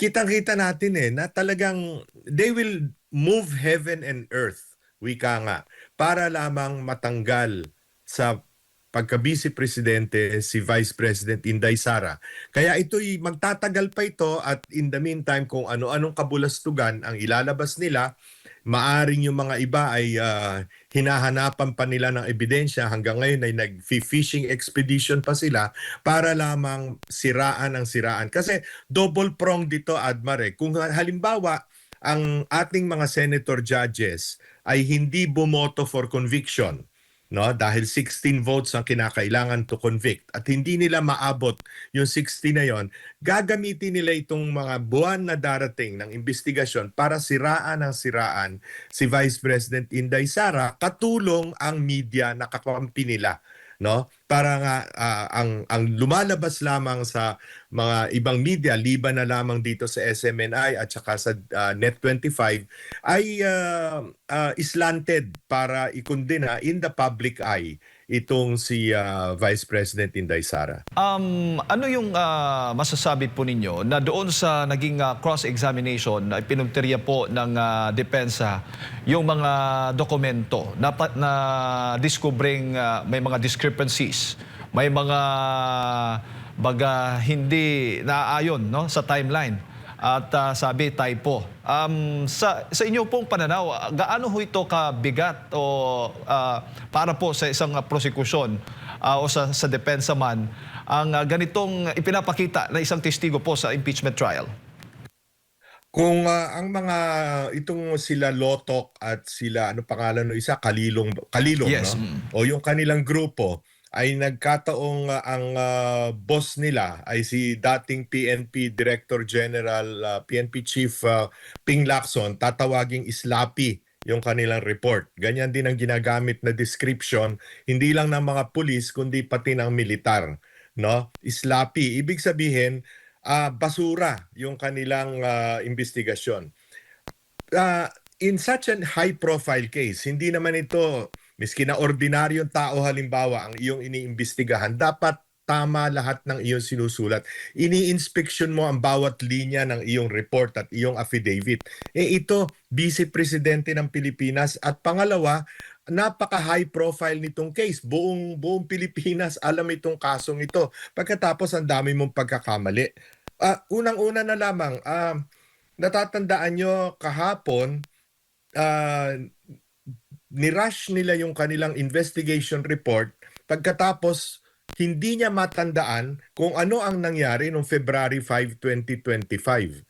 kitang-kita natin na talagang they will move heaven and earth, wika nga, para lamang matanggal sa pagka-vice presidente si Vice President Inday Sara. Kaya ito'y magtatagal pa ito at in the meantime kung ano-anong kabulastugan ang ilalabas nila, maaring yung mga iba ay hinahanapan pa nila ng ebidensya, hanggang ngayon ay nag-fishing expedition pa sila para lamang siraan ang siraan. Kasi double prong dito, Admar. Kung halimbawa ang ating mga senator judges ay hindi bumoto for conviction, no, dahil 16 votes ang kinakailangan to convict at hindi nila maabot yung 60 na yon, gagamitin nila itong mga buwan na darating ng investigasyon para siraan ang siraan si Vice President Inday Sara, katulong ang media na kakampi nila, no, para nga ang lumalabas lamang sa mga ibang media liban na lamang dito sa SMNI at saka sa Net25 ay slanted para ikundina in the public eye itong si Vice President Inday Sara. Ano yung masasabi po ninyo na doon sa naging cross-examination ay pinuntirya po ng depensa yung mga dokumento na discovering may mga discrepancies, may mga baga hindi naaayon, no, sa timeline at sabi typo. Sa inyo pong pananaw, gaano ho ito kabigat o para po sa isang prosekusyon o sa depensa man ang ganitong ipinapakita na isang testigo po sa impeachment trial? Kung ang mga itong sila Lotok at sila ano pangalan no isa, Kalilong Yes. no, o yung kanilang grupo ay nagkataong ang boss nila ay si dating PNP Director General, PNP Chief Ping Lacson, tatawaging Islapi yung kanilang report. Ganyan din ang ginagamit na description, hindi lang ng mga pulis kundi pati ng militar, no? Islapi, ibig sabihin basura yung kanilang investigasyon. In such a high-profile case, hindi naman ito, miski na ordinaryong tao halimbawa ang iyong iniimbestigahan, dapat tama lahat ng iyong sinusulat. Ini-inspection mo ang bawat linya ng iyong report at iyong affidavit. Ito, Vice Presidente ng Pilipinas at pangalawa, napaka-high profile nitong case. Buong Pilipinas alam itong kasong ito. Pagkatapos ang dami mong pagkakamali. Unang-una na lamang, natatandaan nyo kahapon, nirush nila yung kanilang investigation report pagkatapos hindi niya matandaan kung ano ang nangyari noong February 5, 2025.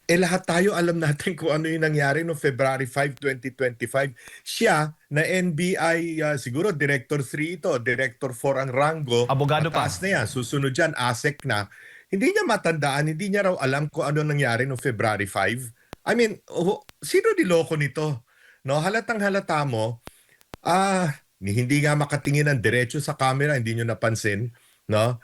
Lahat tayo alam natin kung ano yung nangyari noong February 5, 2025. Siya na NBI, siguro Director 3 ito, Director 4 ang rango. Abogado pa. Mataas na yan. Susunod dyan, ASEC na. Hindi niya matandaan, hindi niya raw alam kung ano nangyari noong February 5. I mean, sino niloko nito? No, halatang halata mo, hindi nga makatingin ng diretso sa camera, hindi nyo napansin, no?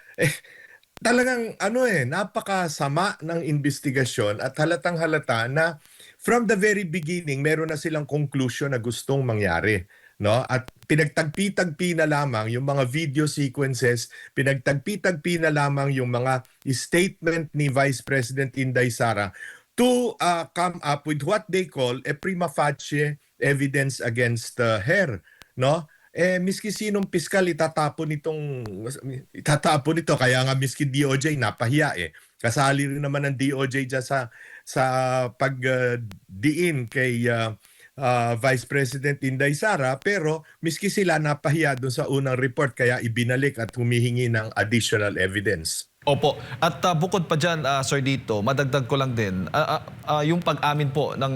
Talagang napakasama ng investigasyon at halatang halata na from the very beginning meron na silang conclusion na gustong mangyari, no? At pinagtagpi-tagpi na lamang yung mga video sequences, pinagtagpi-tagpi na lamang yung mga statement ni Vice President Inday Sara to come up with what they call a prima facie evidence against her, no? Miski sinong piskal itatapon ito, kaya nga miski DOJ napahiya kasali rin naman ng DOJ dyan sa pagdiin kay Vice President Inday Sara, pero miski sila napahiya doon sa unang report kaya ibinalik at humihingi ng additional evidence. Opo. At bukod pa dyan, Sir Dito, madagdag ko lang din, yung pag-amin po ng,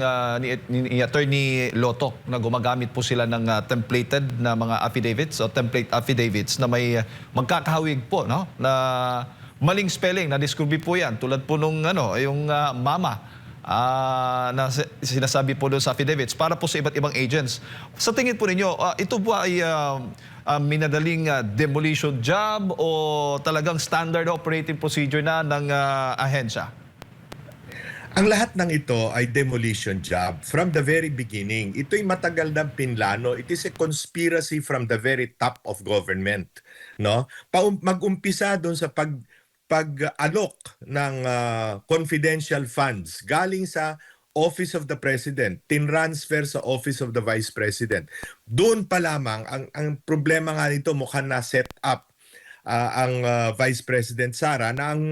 ni Attorney Lotok na gumagamit po sila ng templated na mga affidavits o template affidavits na may magkakahawig po, no? Na maling spelling, na-discover po yan. Tulad po nung yung mama na sinasabi po doon sa affidavits para po sa iba't ibang agents. Sa tingin po ninyo, ito po ay minadaling demolition job o talagang standard operating procedure na ng ahensya? Ang lahat ng ito ay demolition job from the very beginning. Ito'y matagal na pinlano. It is a conspiracy from the very top of government, no? Mag-umpisa doon sa pag-alok ng confidential funds galing sa Office of the President, tinransfer sa Office of the Vice President. Doon pa lamang, ang problema nga nito mukhang na-set up ang Vice President Sara na ang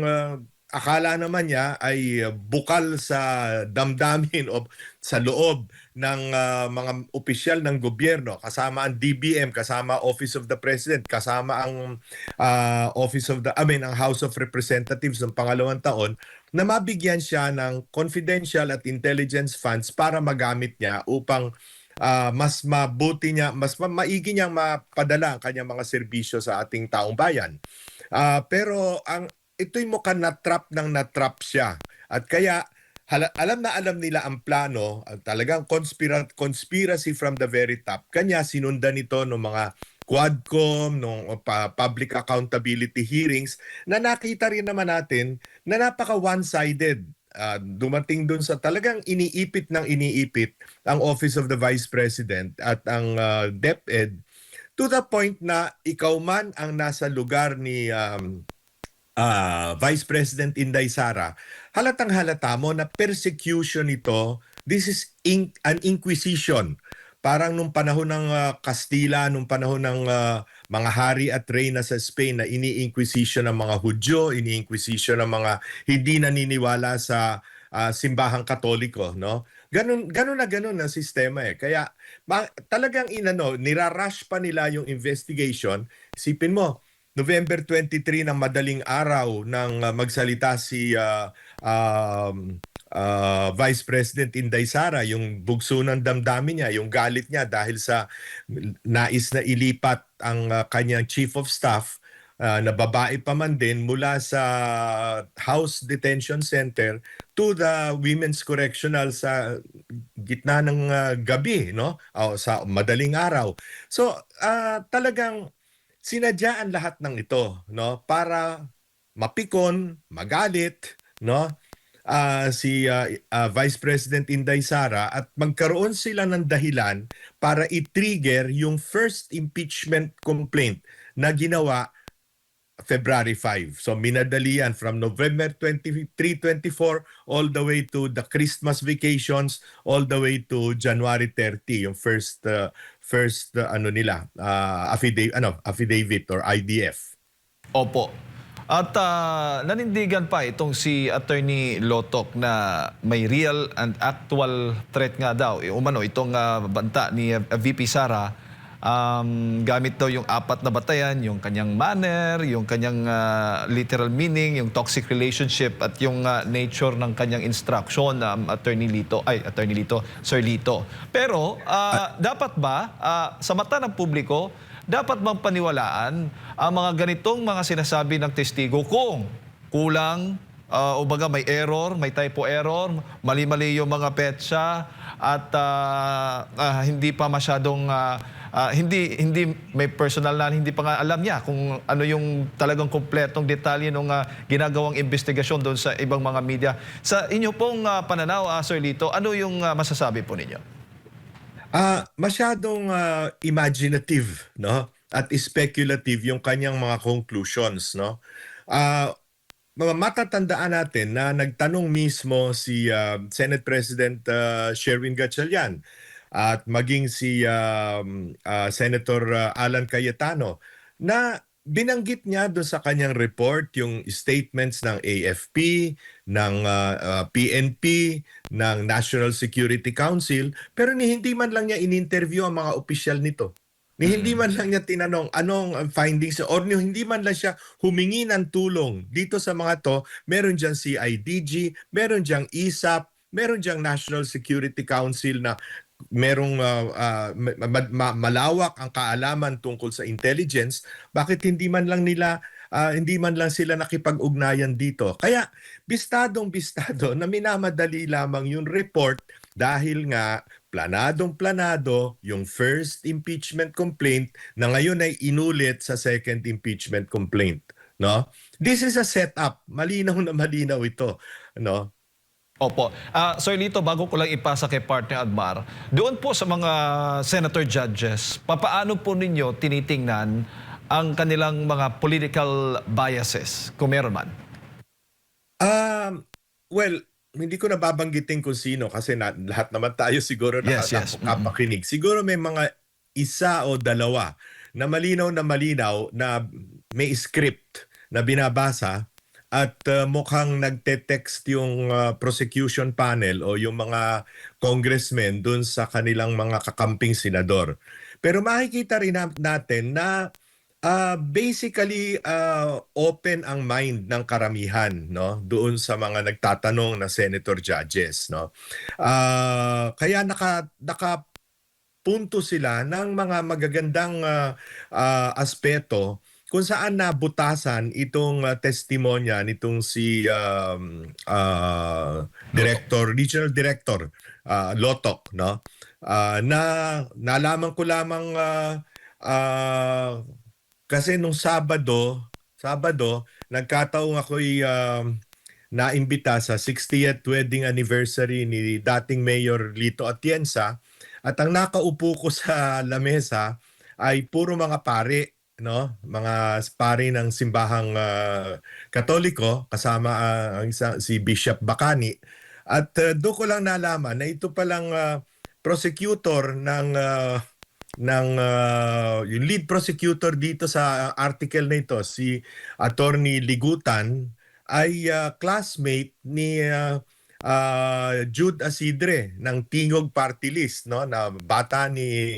akala naman niya ay bukal sa damdamin o sa loob ng mga opisyal ng gobyerno, kasama ang DBM, kasama Office of the President, kasama ang ang House of Representatives ng pangalawang taon, na mabigyan siya ng confidential at intelligence funds para magamit niya upang mas mabuti niya, maigi niyang mapadala ang kanyang mga serbisyo sa ating taong bayan. Pero ito'y mukhang na-trap siya. At kaya alam na alam nila ang plano, talagang conspiracy from the very top. Kanya sinundan ito ng mga Quadcom, ng public accountability hearings, na nakita rin naman natin na napaka one-sided. Dumating dun sa talagang iniipit ang Office of the Vice President at ang DepEd, to the point na ikaw man ang nasa lugar ni Vice President Inday Sara, halatang halata mo na persecution ito. This is an inquisition. Parang nung panahon ng Kastila, nung panahon ng mga hari at reyna sa Spain, na ini-inquisition ng mga Hudyo, ini-inquisition ng mga hindi naniniwala sa simbahang Katoliko, no? Ganun na sistema eh. Kaya talagang nirarush pa nila yung investigation. Isipin mo, November 23 ng madaling araw nang magsalita si Vice President Inday Sara, yung bugso ng damdamin niya, yung galit niya dahil sa nais na ilipat ang kanyang Chief of Staff, na babae pa man din, mula sa House Detention Center to the Women's Correctional sa gitna ng gabi, no? Sa madaling araw. So talagang sinadyaan lahat ng ito, no, para mapikon, magalit, no, si Vice President Inday Sara, at magkaroon sila ng dahilan para i-trigger yung first impeachment complaint na ginawa February 5. So minadali yan from November 23, 24 all the way to the Christmas vacations, all the way to January 30, yung first affidavit or IDF. Opo. At nanindigan pa itong si Attorney Lotok na may real and actual threat nga daw. Umano itong banta ni VP Sara, gamit daw yung 4 na batayan, yung kanyang manner, yung kanyang literal meaning, yung toxic relationship, at yung nature ng kanyang instruction, Sir Lito. Pero dapat ba sa mata ng publiko, dapat bang paniwalaan ang mga ganitong mga sinasabi ng testigo kung kulang, o baga may error, may typo error, mali-mali yung mga petsa, at hindi pa masyadong hindi may personal na hindi pa nga alam niya kung ano yung talagang kumpletong detalye ng ginagawang investigasyon doon sa ibang mga media. Sa inyo pong pananaw, Sir Lito, ano yung masasabi po ninyo? Masyadong imaginative, no, at speculative yung kanyang mga conclusions, no. Matatandaan natin na nagtanong mismo si Senate President Sherwin Gatchalian at maging si Senator Alan Cayetano, na binanggit niya doon sa kanyang report yung statements ng AFP, ng PNP, ng National Security Council, pero hindi man lang niya in-interview ang mga opisyal nito. Hindi man lang niya tinanong anong findings, or hindi man lang siya humingi ng tulong dito sa mga to. Meron diyang CIDG, meron diyang ISAP, meron diyang National Security Council na merong malawak ang kaalaman tungkol sa intelligence. Bakit hindi man lang sila nakipag-ugnayan dito? Kaya bistadong-bistado na minamadali lamang yung report, dahil nga planadong-planado yung first impeachment complaint na ngayon ay inulit sa second impeachment complaint, no? This is a setup. Malinaw na malinaw ito, no? Opo. Sir Lito, bago ko lang ipasa kay Partner Admar, doon po sa mga senator judges, papaano po ninyo tinitingnan ang kanilang mga political biases, kung meron man? Well, hindi ko nababanggitin kung sino kasi lahat naman tayo siguro Yes, yes. Mm. nakapakinig. Siguro may mga isa o dalawa na malinaw na may script na binabasa at mukhang nagte-text yung prosecution panel o yung mga congressmen dun sa kanilang mga kakamping senador. Pero makikita rin natin na basically, open ang mind ng karamihan, no, doon sa mga nagtatanong na senator judges, no. Kaya nakapunto sila ng mga magagandang aspeto kung saan nabutasan itong testimonya nitong si Loto. Regional Director Lotok, no. Na nalaman ko lamang ah, kasi nung Sabado, nagkataong ako'y naimbita sa 60th wedding anniversary ni dating Mayor Lito Atienza at ang nakaupo ko sa lamesa ay puro mga pari, no? Mga pari ng simbahang Katoliko kasama ang si Bishop Bacani at doon ko lang nalaman na ito palang prosecutor ng yung lead prosecutor dito sa article na ito, si Attorney Ligutan, ay classmate ni Jude Asidre ng Tingog Party List, no, na bata ni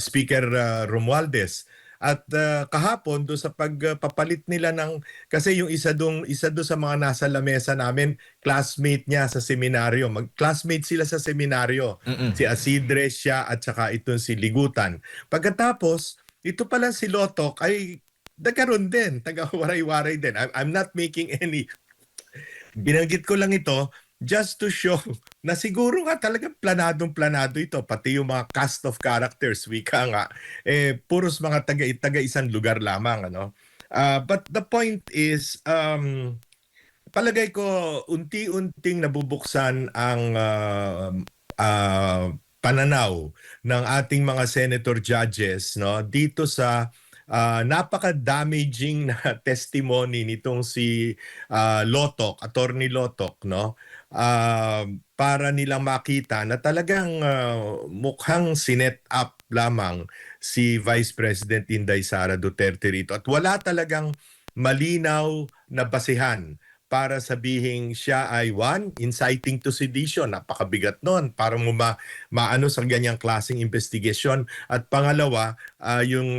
Speaker Romualdez. At kahapon do sa pagpapalit nila ng kasi yung isa do sa mga nasa lamesa namin classmate niya sa seminaryo. Mag-classmate sila sa seminaryo. Si Mm. Asidre siya at saka itong si Ligutan. Pagkatapos, ito pala si Lotok ay nagkaroon din, taga-waray-waray din. I'm not making any, binanggit ko lang ito just to show na siguro nga talagang planadong-planado ito. Pati yung mga cast of characters, wika nga, puros mga taga isang lugar lamang. Ano? But the point is, palagay ko unti-unting nabubuksan ang pananaw ng ating mga senator judges, no, dito sa napaka-damaging na testimony nitong si Lotok, Attorney Lotok, no, para nilang makita na talagang mukhang sinet up lamang si Vice President Inday Sara Duterte rito at wala talagang malinaw na basehan para sabihing siya ay one, inciting to sedition. Napakabigat nun para mo maano sa ganyang klaseng investigation. At pangalawa, yung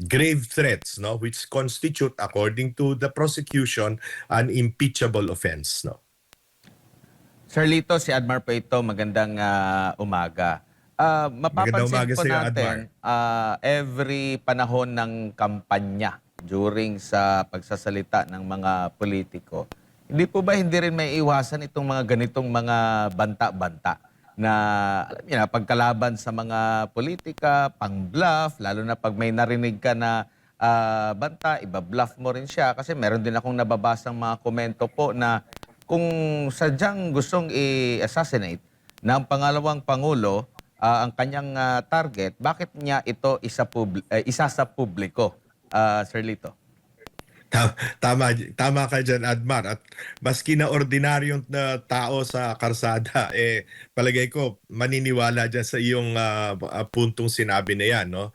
grave threats, no, which constitute, according to the prosecution, an impeachable offense. No? Sir Lito, si Admar po ito. Magandang umaga. Magandang Mapapansin umaga po sa iyo, Admar. natin, every panahon ng kampanya during sa pagsasalita ng mga politiko, hindi rin may iwasan itong mga ganitong mga banta-banta na alam niyo na pagkalaban sa mga politika, pang-bluff, lalo na pag may narinig ka na banta, iba-bluff mo rin siya kasi meron din akong nababasang mga komento po na kung sadyang gustong i-assassinate ng pangalawang pangulo ang kanyang target, bakit niya ito isa sa publiko, Sir Lito? Tama ka dyan, Admar. At maski na ordinaryong na tao sa karsada, palagay ko, maniniwala dyan sa iyong puntong sinabi na yan. No?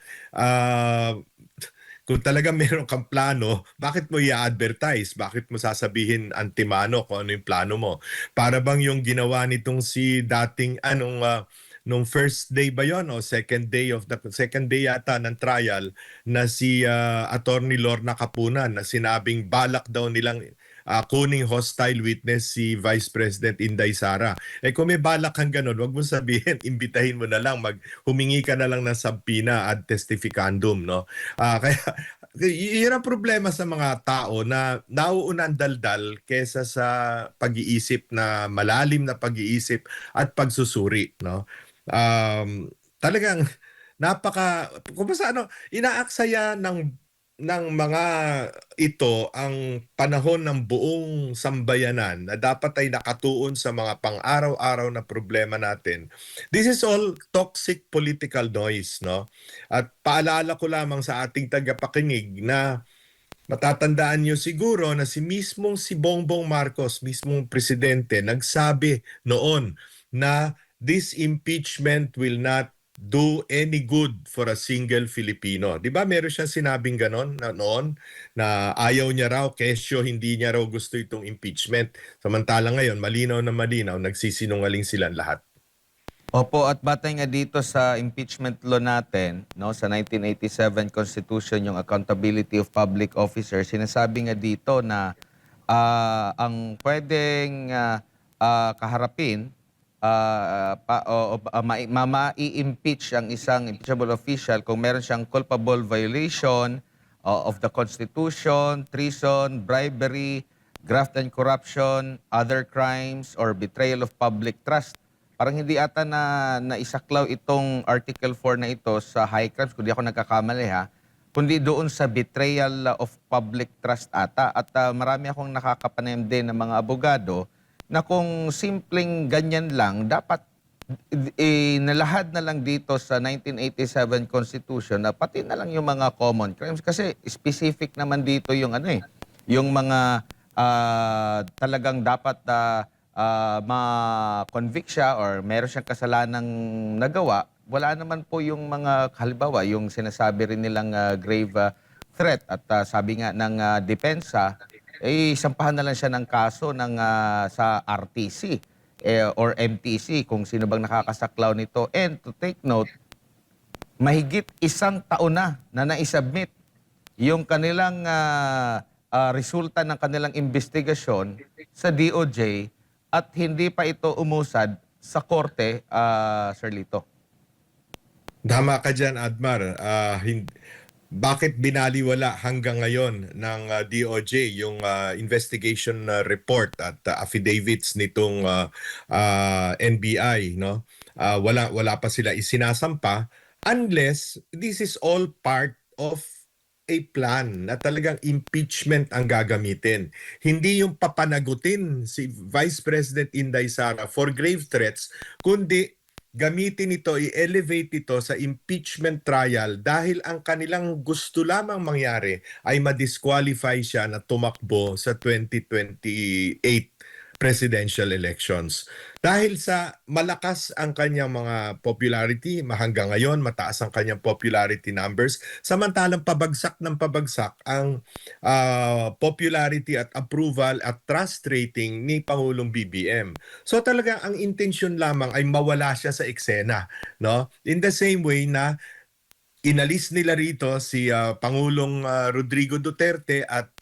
Kung talagang meron kang plano, bakit mo i-advertise? Bakit mo sasabihin antimano kung ano yung plano mo? Para bang yung ginawa nitong si dating nung first day ba yon o second day yata ng trial na si Attorney Lorna Capunan na sinabing balak daw nilang kuning hostile witness si Vice President Inday Sara. Kung may balak kang ganun, wag mo sabihin, imbitahin mo na lang, humingi ka na lang ng subpoena ad testificandum, no? Kaya yun ang problema sa mga tao na nauuna ang daldal kesa sa pag-iisip na malalim na pag-iisip at pagsusuri, no? Talagang kung basta inaaksaya ng mga ito ang panahon ng buong sambayanan na dapat ay nakatuon sa mga pang-araw-araw na problema natin. This is all toxic political noise, no? At paalala ko lamang sa ating tagapakinig na Matatandaan niyo siguro na si Bongbong Marcos, mismong presidente, nagsabi noon na this impeachment will not do any good for a single Filipino. 'Di ba meron siyang sinabing ganon na noon na ayaw niya raw, kesyo hindi niya raw gusto itong impeachment. Samantalang ngayon, malinaw na malinaw, nagsisinungaling silang lahat. Opo, at batay nga dito sa impeachment law natin, no, sa 1987 Constitution, yung accountability of public officers, sinasabi nga dito na ang pwedeng kaharapin ma-impeach ang isang impeachable official kung meron siyang culpable violation of the Constitution, treason, bribery, graft and corruption, other crimes, or betrayal of public trust. Parang hindi ata na naisaklaw itong Article 4 na ito sa high crimes, kundi ako nagkakamali ha, kundi doon sa betrayal of public trust ata. At marami akong nakakapanayam din ng mga abogado na kung simpleng ganyan lang, dapat nalahad na lang dito sa 1987 Constitution na pati na lang yung mga common crimes. Kasi specific naman dito yung yung mga talagang dapat ma-convict siya or meron siyang kasalanang nagawa, wala naman po yung mga halimbawa, yung sinasabi rin nilang grave threat at sabi nga ng depensa, sampahan na lang siya ng kaso sa RTC or MTC kung sino bang nakakasaklaw nito. And to take note, mahigit 1 taon na naisubmit yung kanilang resulta ng kanilang investigasyon sa DOJ at hindi pa ito umusad sa korte, Sir Lito. Tama ka dyan, Admar. Bakit binaliwala hanggang ngayon ng DOJ yung investigation report at affidavits nitong NBI, no? Wala pa sila isinasampa unless this is all part of a plan na talagang impeachment ang gagamitin. Hindi yung papanagutin si Vice President Inday Sara for grave threats, kundi gamitin ito, i-elevate ito sa impeachment trial dahil ang kanilang gusto lamang mangyari ay ma-disqualify siya na tumakbo sa 2028 presidential elections. Dahil sa malakas ang kanyang mga popularity, hanggang ngayon mataas ang kanyang popularity numbers, samantalang pabagsak ng pabagsak ang popularity at approval at trust rating ni Pangulong BBM. So talaga ang intensyon lamang ay mawala siya sa eksena, no? In the same way na inalis nila rito si Pangulong Rodrigo Duterte at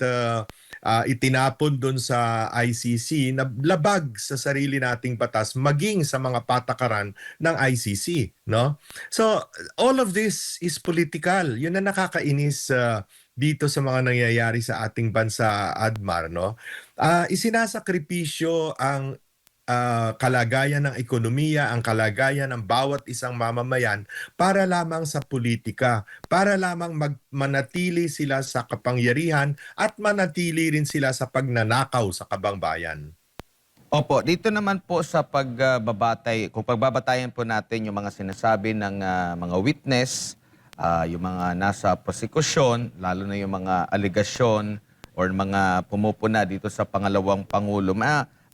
itinapon doon sa ICC na labag sa sarili nating batas maging sa mga patakaran ng ICC, no? So all of this is political. Yun na nakakainis dito sa mga nangyayari sa ating bansa, Admar, no? Isinasakripisyo ang kalagayan ng ekonomiya, ang kalagayan ng bawat isang mamamayan para lamang sa politika, para lamang manatili sila sa kapangyarihan at manatili rin sila sa pagnanakaw sa kabangbayan. Opo, dito naman po sa pagbabatay, kung pagbabatayan po natin yung mga sinasabi ng mga witness, yung mga nasa prosekusyon, lalo na yung mga aligasyon or mga pumupuna dito sa pangalawang Pangulo,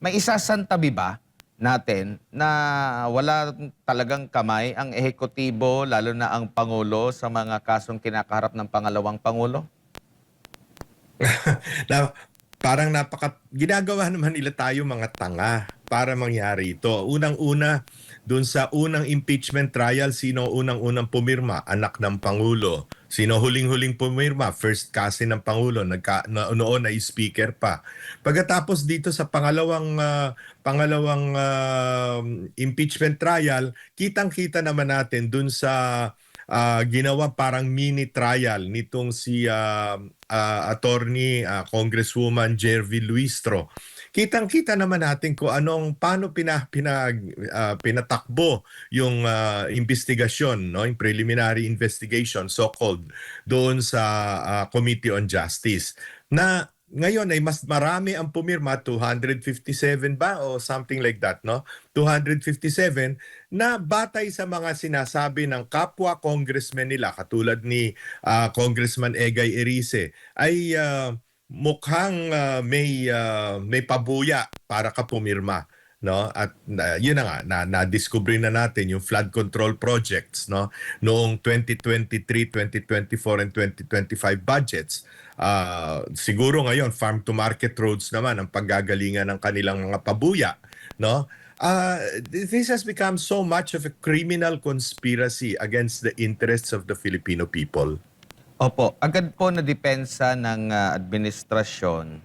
may isasantabi ba natin na wala talagang kamay ang ehekutibo, lalo na ang Pangulo, sa mga kasong kinakaharap ng pangalawang Pangulo? Na parang ginagawa naman nila tayo mga tanga para mangyari ito. Unang-una, dun sa unang impeachment trial, sino unang-unang pumirma? Anak ng Pangulo. Sino huling-huling pumirma? First cousin ng Pangulo, noon ay speaker pa. Pagkatapos dito sa pangalawang impeachment trial, kitang-kita naman natin dun sa ginawa parang mini trial nitong si attorney Congresswoman Jervy Luistro. Kitang-kita naman natin kung paano pinatakbo yung investigasyon, no, yung preliminary investigation so-called doon sa Committee on Justice na ngayon ay mas marami ang pumirma, 257 ba o something like that, no? 257 na batay sa mga sinasabi ng kapwa congressmen nila katulad ni Congressman Egay Erice ay mukhang may pabuya para ka pumirma, no? At yun na nga na-discover na natin yung flood control projects, no, noong 2023, 2024 and 2025 budgets. Siguro ngayon farm to market roads naman ang paggagalingan ng kanilang mga pabuya, no? This has become so much of a criminal conspiracy against the interests of the Filipino people. Opo, agad po na depensa ng administrasyon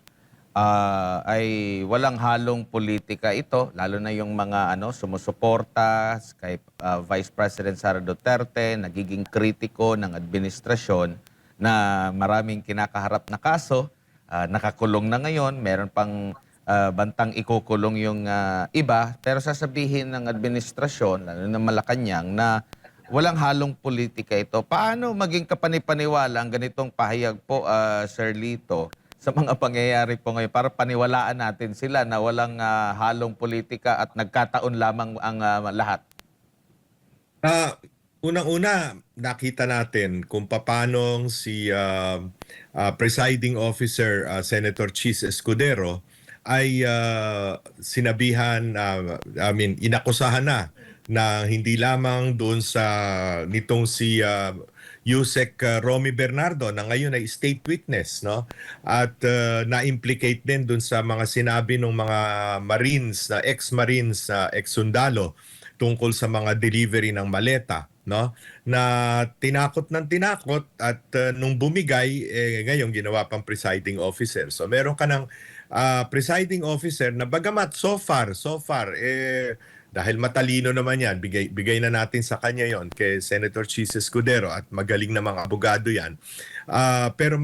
ay walang halong politika ito, lalo na yung mga sumusuporta kay Vice President Sara Duterte, nagiging kritiko ng administrasyon na maraming kinakaharap na kaso, nakakulong na ngayon, meron pang bantang ikukulong yung iba, pero sasabihin ng administrasyon, lalo na Malacanang, na walang halong politika ito. Paano maging kapanipaniwala ang ganitong pahayag po, Sir Lito, sa mga pangyayari po ngayon para paniwalaan natin sila na walang halong politika at nagkataon lamang ang lahat? Unang-una, nakita natin kung paanong si Presiding Officer Senator Chis Escudero ay sinabihan, inakusahan na hindi lamang doon sa nitong si Yusek Romy Bernardo na ngayon ay state witness, no? At na-implicate din doon sa mga sinabi ng mga Marines, ex-Marines, ex-sundalo tungkol sa mga delivery ng maleta, no? Na tinakot ng tinakot at nung bumigay ngayon ginawa pang presiding officer. So meron ka ng presiding officer na bagamat so far dahil matalino naman yan, bigay na natin sa kanya yon kay Senator Chis Escudero at magaling na mga abogado yan. Pero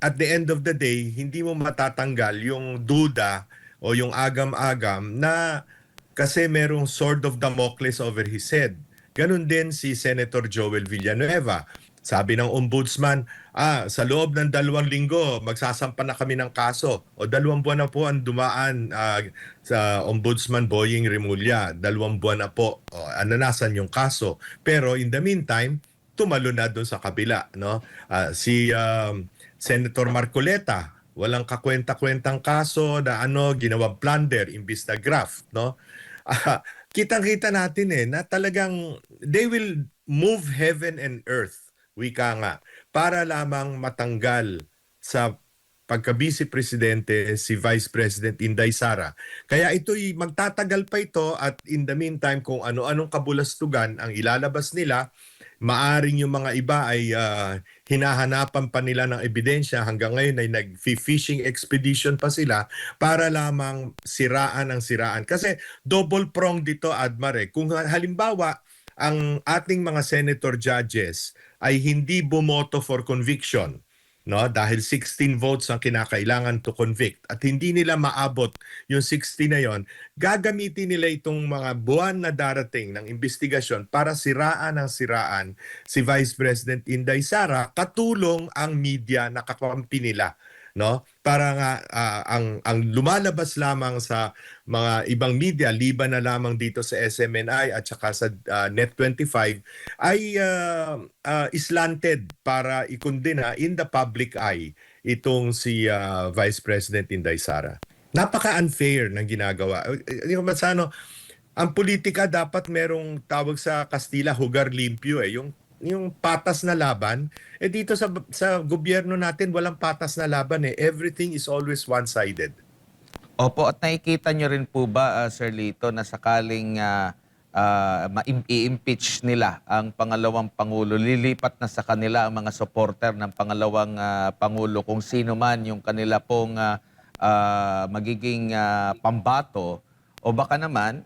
at the end of the day, hindi mo matatanggal yung duda o yung agam-agam na kasi merong sword of Damocles over his head. Ganun din si Senator Joel Villanueva. Sabi ng ombudsman, sa loob ng 2 linggo, magsasampa na kami ng kaso. O 2 buwan na po ang dumaan sa ombudsman Boying Rimulya. 2 buwan na po. Nasan yung kaso? Pero in the meantime, tumalo na doon sa kabila, no? Si Senator Marcoleta, walang kakwenta-kwentang kaso na ginawang plunder imbis na graft, no? Kitang-kita natin na talagang they will move heaven and earth, wika nga, para lamang matanggal sa pagka-vice presidente si Vice President Inday Sara. Kaya ito'y magtatagal pa ito at in the meantime kung ano-anong kabulastugan ang ilalabas nila, maaring yung mga iba ay hinahanapan pa nila ng ebidensya hanggang ngayon ay nag-fishing expedition pa sila para lamang siraan ang siraan. Kasi double prong dito, Admar. Kung halimbawa ang ating mga senator judges ay hindi bumoto for conviction, no, dahil 16 votes ang kinakailangan to convict at hindi nila maabot yung 60 na yon, gagamitin nila itong mga buwan na darating ng investigasyon para siraan si Vice President Inday Sara, katulong ang media na kakampi nila, no? Para nga ang lumalabas lamang sa mga ibang media liban na lamang dito sa SMNI at saka sa Net25 ay slanted para ikundina in the public eye itong si Vice President Inday Sara. Napaka-unfair ng ginagawa. Ang politika dapat merong tawag sa Kastila, hugar limpyo yung patas na laban. Dito sa gobyerno natin walang patas na laban Everything is always one-sided. Opo, at nakikita nyo rin po ba, Sir Lito, na sakaling i-impeach nila ang pangalawang Pangulo, lilipat na sa kanila ang mga supporter ng pangalawang Pangulo kung sino man yung kanila pong magiging pambato, o baka naman,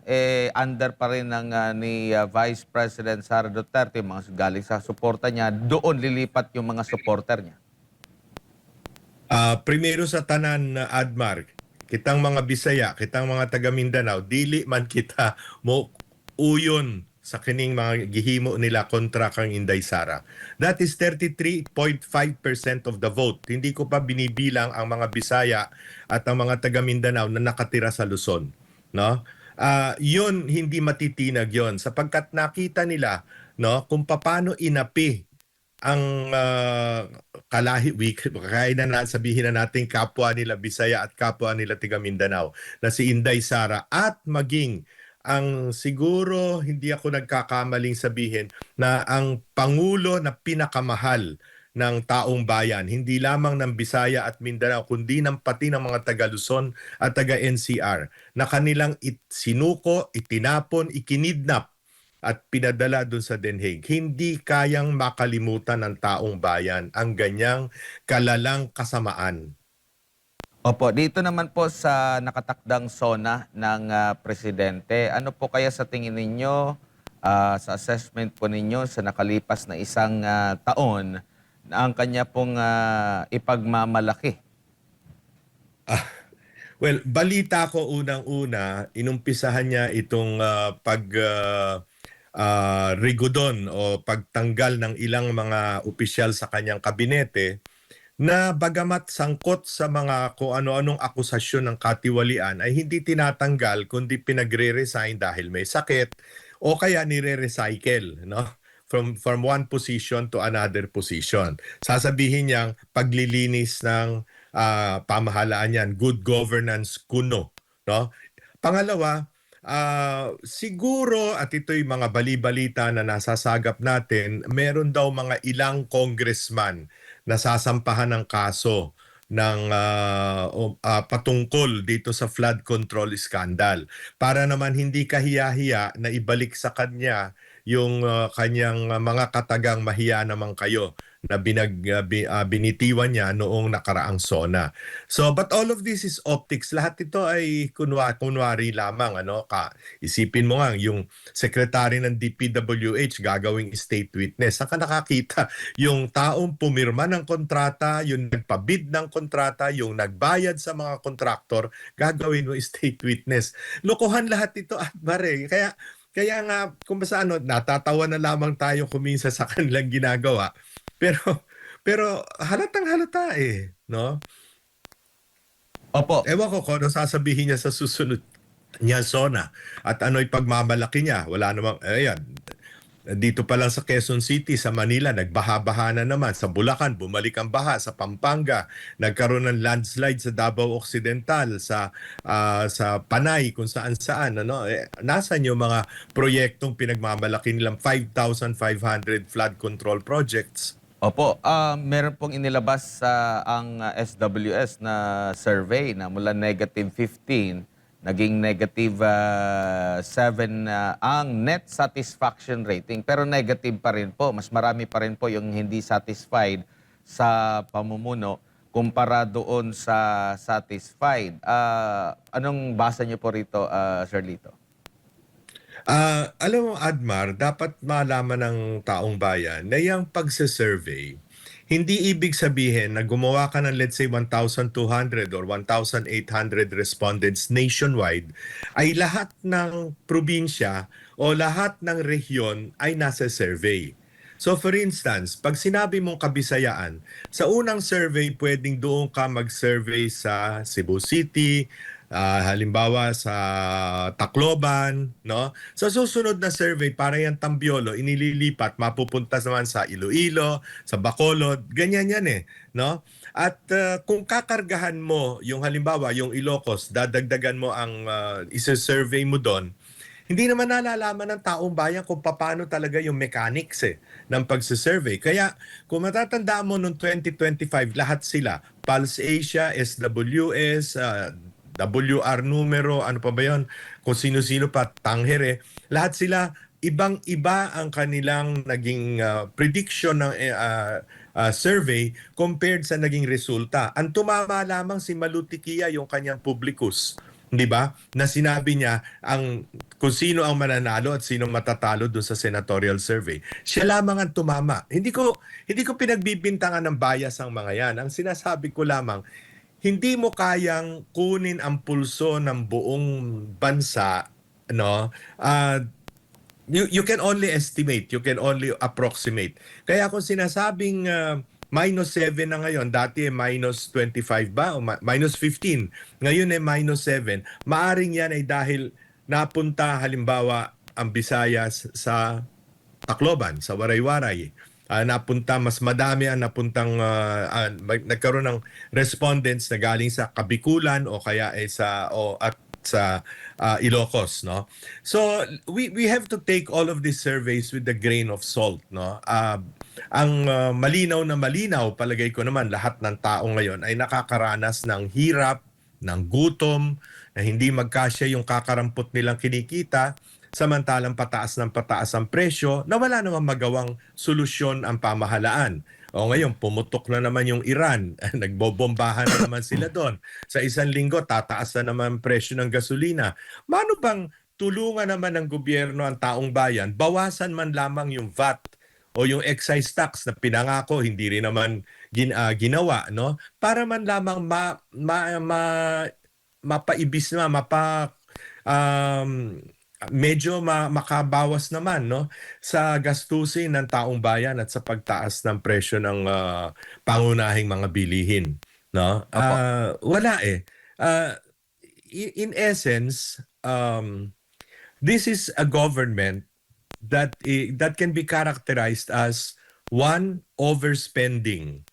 under pa rin ni Vice President Sara Duterte, mga galing sa suporta niya, doon lilipat yung mga supporter niya? Primero sa tanan, Admar, kitang mga Bisaya, kitang mga taga Mindanao, dili man kita mo uyon sa kining mga gihimo nila kontra kang Inday Sara. That is 33.5% of the vote. Hindi ko pa binibilang ang mga Bisaya at ang mga taga Mindanao na nakatira sa Luzon, no? Yun hindi matitinag yon sapagkat nakita nila, no, kung paano inapi ang kaya na sabihin na natin kapwa nila Bisaya at kapwa nila tiga Mindanao na si Inday Sara at maging ang siguro hindi ako nagkakamaling sabihin na ang pangulo na pinakamahal ng taong bayan, hindi lamang ng Bisaya at Mindanao, kundi ng pati ng mga taga Luzon at taga NCR na kanilang sinuko, itinapon, ikinidnap at pinadala doon sa Den Hague. Hindi kayang makalimutan ng taong bayan ang ganyang kalalang kasamaan. Opo, dito naman po sa nakatakdang SONA ng presidente, ano po kaya sa tingin ninyo, sa assessment po ninyo sa nakalipas na isang taon na ang kanya pong ipagmamalaki? Well, balita ko unang-una, inumpisahan niya itong rigodon o pagtanggal ng ilang mga opisyal sa kanyang kabinete na bagamat sangkot sa mga kung ano-anong akusasyon ng katiwalian ay hindi tinatanggal kundi pinagre-resign dahil may sakit o kaya nire-recycle, no? From one position to another position. Sasabihin niyang paglilinis ng pamahalaan yan, good governance kuno, no? Pangalawa, siguro, at ito'y mga bali-balita na nasasagap natin, meron daw mga ilang congressman na sasampahan ng kaso ng patungkol dito sa flood control scandal para naman hindi kahiya-hiya na ibalik sa kanya yung kanyang mga katagang mahiya naman kayo na binitiwan niya noong nakaraang SONA. So, but all of this is optics. Lahat ito ay kunwari lamang. Isipin mo nga, yung secretary ng DPWH gagawing state witness. Saan ka nakakita? Yung taong pumirma ng kontrata, yung nagpabid ng kontrata, yung nagbayad sa mga kontraktor, gagawin mo state witness. Lokohan lahat ito, Atmare. Kaya nga, kung basta natatawa na lamang tayo kuminsa sa kanilang ginagawa. Pero halatang halata no? Opo. Ewan ko kung ano sasabihin niya sa susunod niya SONA at ano'y pagmamalaki niya. Wala namang, ayan, dito pa lang sa Quezon City, sa Manila, nagbaha-baha na naman. Sa Bulacan, bumalik ang baha. Sa Pampanga, nagkaroon ng landslide sa Davao Occidental, sa Panay, kung saan-saan. Nasaan yung mga proyektong pinagmamalaki nilang 5,500 flood control projects? Opo, meron pong inilabas sa ang SWS na survey na mula -15 naging -7 ang net satisfaction rating. Pero negative pa rin po, mas marami pa rin po yung hindi satisfied sa pamumuno kumpara doon sa satisfied. Anong basa niyo po rito, Sir Lito? Alam mo, Admar, dapat malaman ng taong bayan na yung pagsa-survey, hindi ibig sabihin na gumawa ka ng let's say 1,200 or 1,800 respondents nationwide ay lahat ng probinsya o lahat ng rehiyon ay nasa survey. So for instance, pag sinabi mong Kabisayaan, sa unang survey pwedeng doon ka mag-survey sa Cebu City, halimbawa sa Tacloban, no? Sa susunod na survey para yung Tambiolo inililipat mapupunta naman sa Iloilo, sa Bacolod, ganyan yan no? At kung kakargahan mo yung halimbawa yung Ilocos, dadagdagan mo ang isa-survey mo doon, hindi naman nalalaman ng taong bayan kung paano talaga yung mechanics ng pagsisurvey. Kaya kung matatandaan mo noong 2025, lahat sila, Pulse Asia, SWS, WR numero, ano pa ba yun? Kung sino-sino pa, Tangere. Lahat sila, ibang-iba ang kanilang naging prediction ng survey compared sa naging resulta. Ang tumama lamang si Malutikia, yung kanyang publicus. Di ba? Na sinabi niya kung sino ang mananalo at sino matatalo doon sa senatorial survey. Siya lamang ang tumama. Hindi ko pinagbibintangan ng bias ang mga yan. Ang sinasabi ko lamang, hindi mo kayang kunin ang pulso ng buong bansa, no? you can only estimate, you can only approximate. Kaya kung sinasabing -7 na ngayon, dati -25 ba o -15, ngayon -7, maaring yan ay dahil napunta halimbawa ang Visayas sa Tacloban, sa Waray-Waray. Napunta, mas madami ang napuntang, nagkaroon ng respondents na galing sa Kabikulan o kaya at sa Ilocos, no? So we have to take all of these surveys with a grain of salt, no? Ang malinaw na malinaw, palagay ko naman lahat ng tao ngayon ay nakakaranas ng hirap, ng gutom, na hindi magkasya yung kakarampot nilang kinikita, samantalang pataas ng pataas ang presyo na wala namang magawang solusyon ang pamahalaan. O ngayon, pumutok na naman yung Iran. Nagbobombahan na naman sila doon. Sa isang linggo, tataas na naman ang presyo ng gasolina. Mano bang tulungan naman ng gobyerno ang taong bayan? Bawasan man lamang yung VAT o yung excise tax na pinangako, hindi rin naman ginawa, no? Para man lamang mapaibis na, medyo makabawas naman, no, sa gastusin ng taong bayan at sa pagtaas ng presyo ng pangunahing mga bilihin, no? Opo. Wala eh. In essence, this is a government that can be characterized as one, overspending,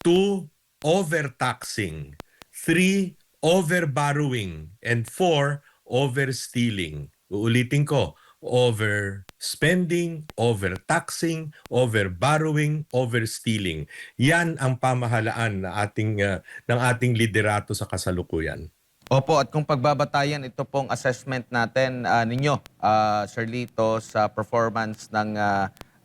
two, overtaxing, three, overborrowing, and four, overstealing. Uulitin ko, overspending, overtaxing, overborrowing, overstealing. Yan ang pamahalaan na ng ating liderato sa kasalukuyan. Opo, at kung pagbabatayan ito pong assessment natin ninyo, Sir Lito, sa performance ng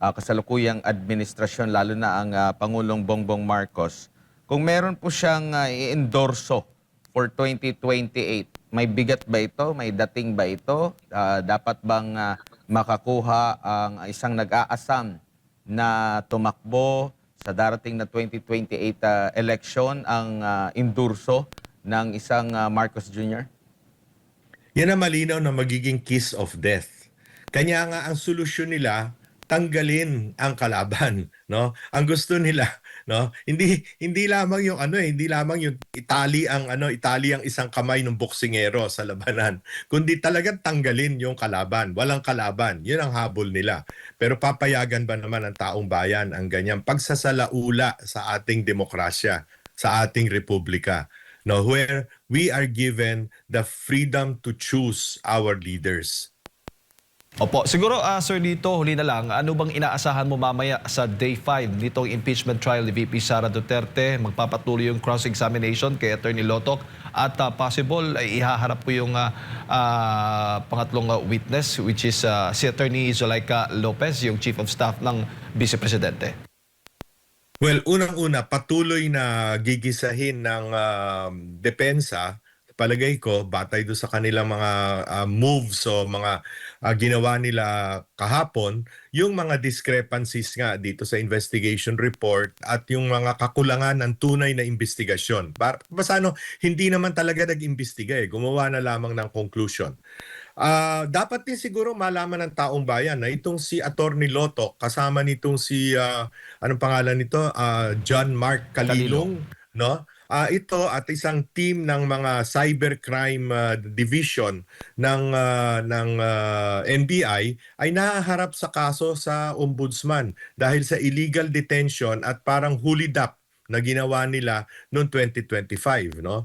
kasalukuyang administrasyon, lalo na ang Pangulong Bongbong Marcos, kung meron po siyang i-endorso for 2028, may bigat ba ito? May dating ba ito? Dapat bang makakuha ang isang nag-aasam na tumakbo sa darating na 2028 election ang endorso ng isang Marcos Jr.? Yan ang malinaw na magiging kiss of death. Kanya nga ang solusyon nila, tanggalin ang kalaban, no? Ang gusto nila, no? Hindi lamang yung hindi lamang yung itali ang isang kamay ng boksingero sa labanan, kundi talagang tanggalin yung kalaban, walang kalaban. 'Yun ang habol nila. Pero papayagan ba naman ng taong bayan ang ganyang pagsasalaula sa ating demokrasya, sa ating republika? No, where we are given the freedom to choose our leaders. Opo, siguro Sir Lito, huli na lang, ano bang inaasahan mo mamaya sa Day 5 nitong impeachment trial ni VP Sara Duterte? Magpapatuloy yung cross-examination kay Attorney Lotoc at possible ay ihaharap po yung pangatlong witness, which is si Attorney Zulaika Lopez, yung Chief of Staff ng Vice Presidente. Well, unang-una, patuloy na gigisahin ng depensa, palagay ko, batay doon sa kanilang mga moves o mga ginawa nila kahapon, yung mga discrepancies nga dito sa investigation report at yung mga kakulangan ng tunay na investigasyon. Basano, hindi naman talaga nag-imbestiga gumawa na lamang ng conclusion. Dapat din siguro malaman ng taong bayan na itong si Attorney Lotoc, kasama nitong si, anong pangalan nito? John Mark Calilong, no? Ito at isang team ng mga cybercrime division ng NBI ay nahaharap sa kaso sa ombudsman dahil sa illegal detention at parang hulidap na ginawa nila noong 2025, no?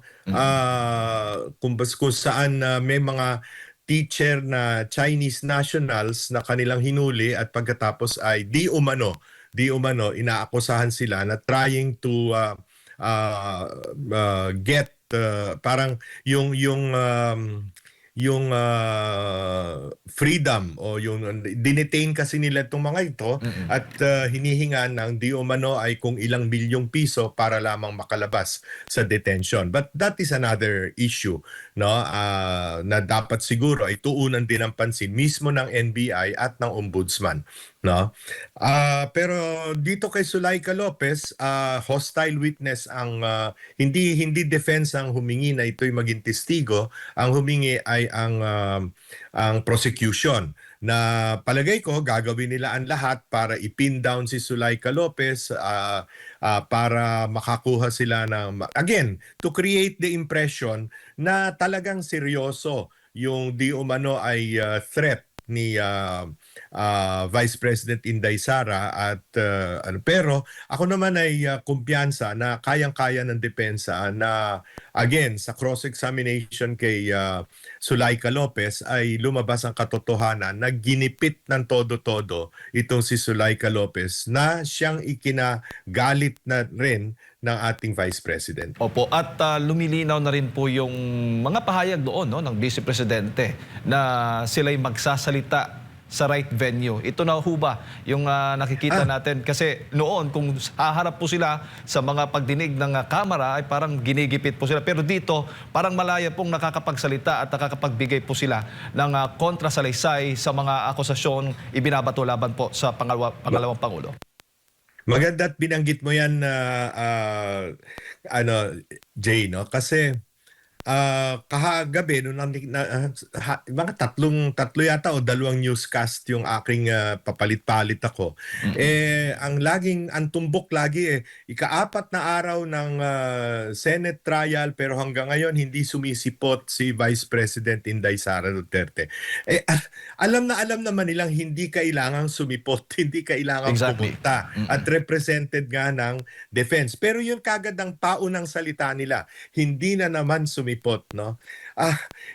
Kung saan may mga teacher na Chinese nationals na kanilang hinuli at pagkatapos ay di umano inaakusahan sila na trying to get parang yung freedom o yung dinetain kasi nila itong mga ito at hinihingan ng di umano ay kung ilang milyong piso para lamang makalabas sa detention. But that is another issue, no? Na dapat siguro ay tuunan din ng pansin mismo ng NBI at ng ombudsman, no? Pero dito kay Zulaika Lopez, hostile witness ang hindi defense ang humingi na ito'y maging testigo, ang humingi ay ang prosecution na palagay ko gagawin nila ang lahat para i-pin down si Zuleika Lopez, para makakuha sila ng, again, to create the impression na talagang seryoso yung di umano ay threat ni Vice President Inday Sara at pero ako naman ay kumpiyansa na kayang-kaya ng depensa na again sa cross-examination kay Zuleika Lopez ay lumabas ang katotohanan na ginipit ng todo-todo itong si Zuleika Lopez na siyang ikinagalit na rin ng ating Vice President. Opo, at lumilinaw na rin po yung mga pahayag doon, no, ng Vice Presidente na sila'y magsasalita sa right venue. Ito na ho ba yung nakikita natin? Kasi noon, kung haharap po sila sa mga pagdinig ng Kamara, ay parang ginigipit po sila. Pero dito, parang malaya pong nakakapagsalita at nakakapagbigay po sila ng kontrasalaysay sa mga akusasyong ibinabato laban po sa pangalawang Pangulo. Maganda at binanggit mo yan na Jay, no? Kasi kahagabi nung mga tatlo yata o dalawang newscast yung aking papalit-palit ako. Ang tumbok lagi ika-4 na araw ng Senate trial pero hanggang ngayon hindi sumisipot si Vice President Inday Sara Duterte. Alam naman nilang hindi kailangang sumipot, hindi kailangang pumunta at represented nga ng defense. Pero yun kagad ang paunang salita nila, hindi na naman sumipot, no?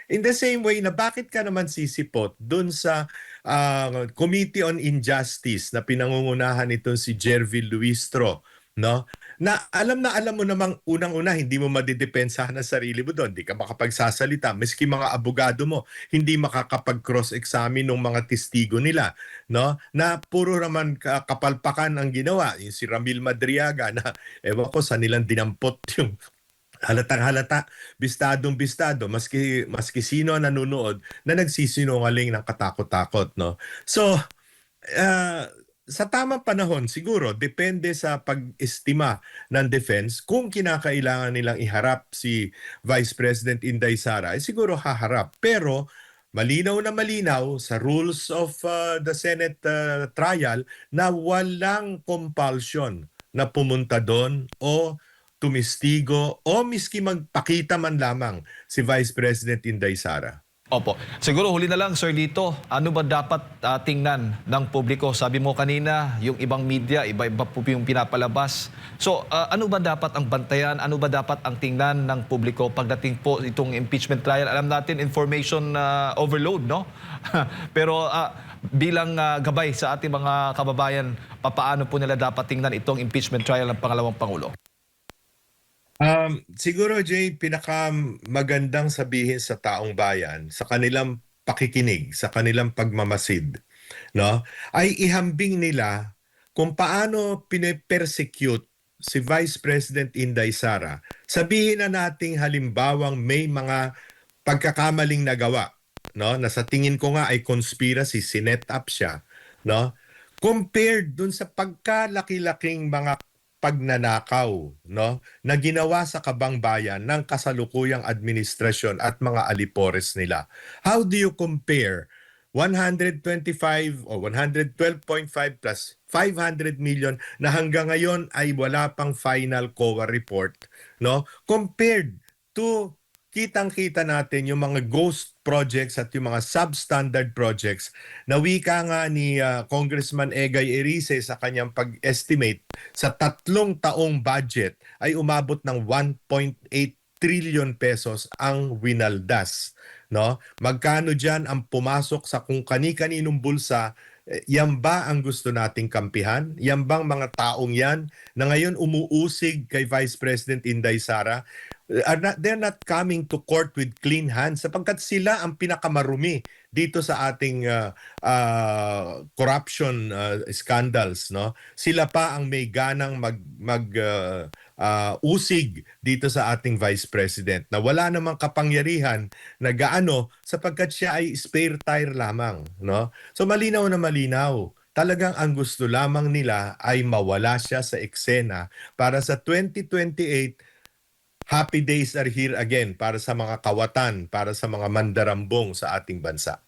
In the same way na bakit ka naman sisipot dun sa Committee on Injustice na pinangungunahan nito si Jervil Luistro, no? Na alam mo namang unang-una hindi mo madidepensahan ang sarili mo doon, hindi ka makapagsasalita, miski mga abogado mo hindi makakapag-cross-examine ng mga testigo nila, no? Na puro naman kapalpakan ang ginawa. Yung si Ramil Madriaga na ewan ko sa nilang dinampot yung halatang-halata, bistadong-bistado, maski sino ang nanonood na nagsisinungaling ng katakot-takot, no? So, sa tamang panahon, siguro, depende sa pag-estima ng defense, kung kinakailangan nilang iharap si Vice President Inday Sara, siguro haharap. Pero, malinaw na malinaw sa rules of the Senate trial na walang compulsion na pumunta doon o tumistigo o miski magpakita man lamang si Vice President Inday Sara. Opo. Siguro huli na lang, Sir Lito, ano ba dapat tingnan ng publiko? Sabi mo kanina, yung ibang media, iba-iba po yung pinapalabas. So, ano ba dapat ang bantayan? Ano ba dapat ang tingnan ng publiko pagdating po itong impeachment trial? Alam natin, information overload, no? Pero bilang gabay sa ating mga kababayan, papaano po nila dapat tingnan itong impeachment trial ng pangalawang Pangulo? Siguro Jay, pinakamagandang sabihin sa taong bayan, sa kanilang pakikinig, sa kanilang pagmamasid, no? Ay ihambing nila kung paano pine-persecute si Vice President Inday Sara. Sabihin na nating halimbawang may mga pagkakamaling nagawa, no? Na sa tingin ko nga ay conspiracy, sinet up siya, no? Compared dun sa pagkalaki-laking mga pagnanakaw, no, na ginawa sa kabangbayan ng kasalukuyang administrasyon at mga alipores nila. How do you compare 125 o 112.5 plus 500 million na hanggang ngayon ay wala pang final COA report, no, compared to kitang-kita natin yung mga ghost projects at yung mga substandard projects na wika nga ni Congressman Egay Erice sa kanyang pag-estimate sa 3 taong budget ay umabot ng 1.8 trillion pesos ang winaldas, no? Magkano diyan ang pumasok sa kung kani-kaninong bulsa? Yan ba ang gusto nating kampihan? Yan bang mga taong yan na ngayon umuusig kay Vice President Inday Sara? They're not coming to court with clean hands sapagkat sila ang pinakamarumi dito sa ating corruption scandals, no? Sila pa ang may ganang usig dito sa ating Vice President na wala namang kapangyarihan na gaano sapagkat siya ay spare tire lamang, no? So malinaw na malinaw. Talagang ang gusto lamang nila ay mawala siya sa eksena para sa 2028. Happy days are here again para sa mga kawatan, para sa mga mandarambong sa ating bansa.